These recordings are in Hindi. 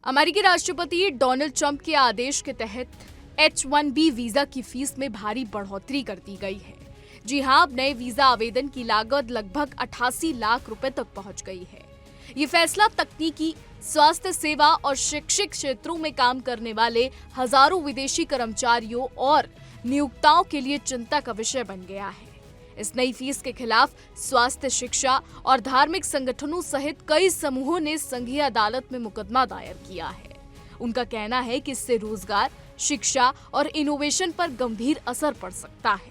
अमेरिकी राष्ट्रपति डोनाल्ड ट्रंप के आदेश के तहत H-1B वीजा की फीस में भारी बढ़ोतरी कर दी गई है। जी हां, अब नए वीजा आवेदन की लागत लगभग 88 लाख रुपए तक पहुंच गई है। ये फैसला तकनीकी, स्वास्थ्य सेवा और शैक्षिक क्षेत्रों में काम करने वाले हजारों विदेशी कर्मचारियों और नियोक्ताओं के लिए चिंता का विषय बन गया है। इस नई फीस के खिलाफ स्वास्थ्य, शिक्षा और धार्मिक संगठनों सहित कई समूहों ने संघीय अदालत में मुकदमा दायर किया है। उनका कहना है कि इससे रोजगार, शिक्षा और इनोवेशन पर गंभीर असर पड़ सकता है।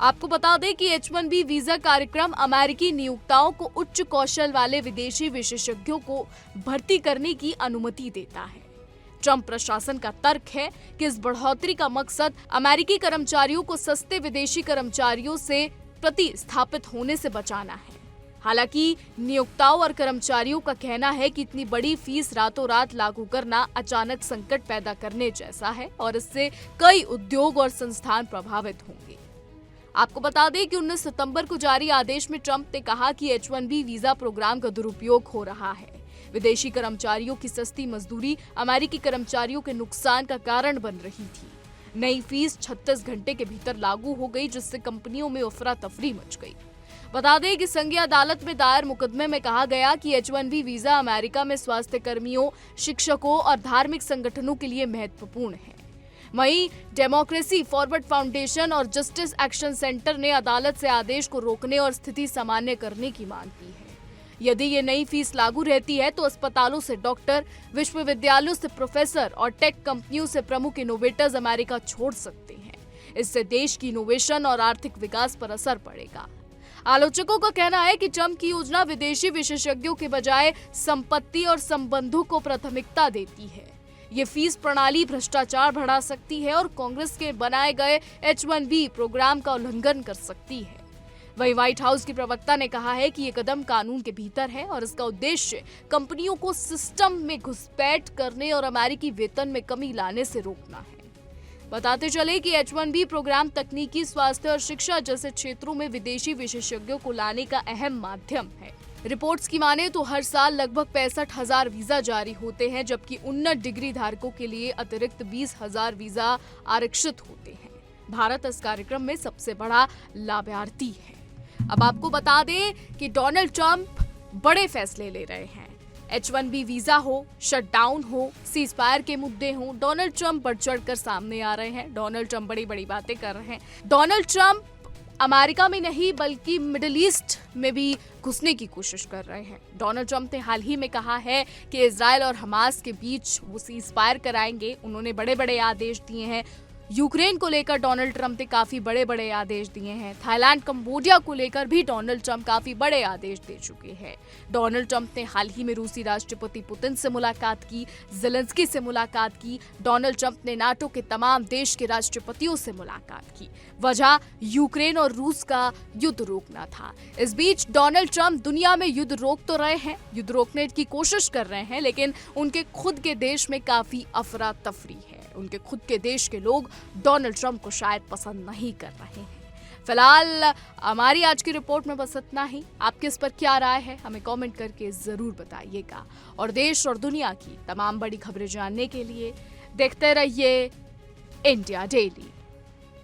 आपको बता दें कि H-1B वीजा कार्यक्रम अमेरिकी नियोक्ताओं को उच्च कौशल वाले विदेशी विशेषज्ञों को भर्ती करने की अनुमति देता है। ट्रंप प्रशासन का तर्क है कि इस बढ़ोतरी का मकसद अमेरिकी कर्मचारियों को सस्ते विदेशी कर्मचारियों से प्रतिस्थापित होने से बचाना है। हालांकि नियोक्ताओं और कर्मचारियों का कहना है कि इतनी बड़ी फीस रातों रात लागू करना अचानक संकट पैदा करने जैसा है और इससे कई उद्योग और संस्थान प्रभावित होंगे। आपको बता दें कि 19 सितंबर को जारी आदेश में ट्रंप ने कहा कि H-1B वीजा प्रोग्राम का दुरुपयोग हो रहा है। विदेशी कर्मचारियों की सस्ती मजदूरी अमेरिकी कर्मचारियों के नुकसान का कारण बन रही थी। नई फीस 36 घंटे के भीतर लागू हो गई, जिससे कंपनियों में अफरा तफरी मच गई। बता दें कि संघीय अदालत में दायर मुकदमे में कहा गया कि H-1B वीजा अमेरिका में स्वास्थ्य कर्मियों, शिक्षकों और धार्मिक संगठनों के लिए महत्वपूर्ण है। वहीं डेमोक्रेसी फॉरवर्ड फाउंडेशन और जस्टिस एक्शन सेंटर ने अदालत से आदेश को रोकने और स्थिति सामान्य करने की मांग की है। यदि ये नई फीस लागू रहती है तो अस्पतालों से डॉक्टर, विश्वविद्यालयों से प्रोफेसर और टेक कंपनियों से प्रमुख इनोवेटर्स अमेरिका छोड़ सकते हैं। इससे देश की इनोवेशन और आर्थिक विकास पर असर पड़ेगा। आलोचकों का कहना है कि ट्रंप की योजना विदेशी विशेषज्ञों के बजाय संपत्ति और संबंधों को प्राथमिकता देती है। ये फीस प्रणाली भ्रष्टाचार बढ़ा सकती है और कांग्रेस के बनाए गए H-1B प्रोग्राम का उल्लंघन कर सकती है। वहीं व्हाइट हाउस की प्रवक्ता ने कहा है कि ये कदम कानून के भीतर है और इसका उद्देश्य कंपनियों को सिस्टम में घुसपैठ करने और अमेरिकी वेतन में कमी लाने से रोकना है। बताते चले कि H-1B प्रोग्राम तकनीकी, स्वास्थ्य और शिक्षा जैसे क्षेत्रों में विदेशी विशेषज्ञों को लाने का अहम माध्यम है। रिपोर्ट्स की माने तो हर साल लगभग 65,000 वीजा जारी होते हैं, जबकि उन्नत डिग्री धारकों के लिए अतिरिक्त 20,000 वीजा आरक्षित होते हैं। भारत इस कार्यक्रम में सबसे बड़ा लाभार्थी है। अब आपको बता दें कि डोनाल्ड ट्रंप बड़े फैसले ले रहे हैं। H-1B वीजा हो, शटडाउन हो, सीजफायर के मुद्दे हो, डोनाल्ड ट्रंप बढ़ चढ़कर सामने आ रहे हैं। डोनाल्ड ट्रंप बड़ी बड़ी बातें कर रहे हैं। डोनाल्ड ट्रंप अमेरिका में नहीं बल्कि मिडिल ईस्ट में भी घुसने की कोशिश कर रहे हैं। डोनाल्ड ट्रंप ने हाल ही में कहा है कि इजराइल और हमास के बीच वो सीजफायर कराएंगे। उन्होंने बड़े बड़े आदेश दिए हैं। यूक्रेन को लेकर डोनाल्ड ट्रंप ने काफी बड़े बड़े आदेश दिए हैं। थाईलैंड, कंबोडिया को लेकर भी डोनाल्ड ट्रंप काफी बड़े आदेश दे चुके हैं। डोनाल्ड ट्रंप ने हाल ही में रूसी राष्ट्रपति पुतिन से मुलाकात की, ज़ेलेंस्की से मुलाकात की। डोनाल्ड ट्रंप ने नाटो के तमाम देश के राष्ट्रपतियों से मुलाकात की। वजह यूक्रेन और रूस का युद्ध रोकना था। इस बीच डोनाल्ड ट्रंप दुनिया में युद्ध रोक तो रहे हैं, युद्ध रोकने की कोशिश कर रहे हैं, लेकिन उनके खुद के देश में काफी अफरा तफरी है। उनके खुद के देश के लोग डोनाल्ड ट्रंप को शायद पसंद नहीं कर रहे हैं। फिलहाल हमारी आज की रिपोर्ट में बस इतना ही। आपके इस पर क्या राय है, हमें कमेंट करके जरूर बताइएगा। और देश और दुनिया की तमाम बड़ी खबरें जानने के लिए देखते रहिए इंडिया डेली।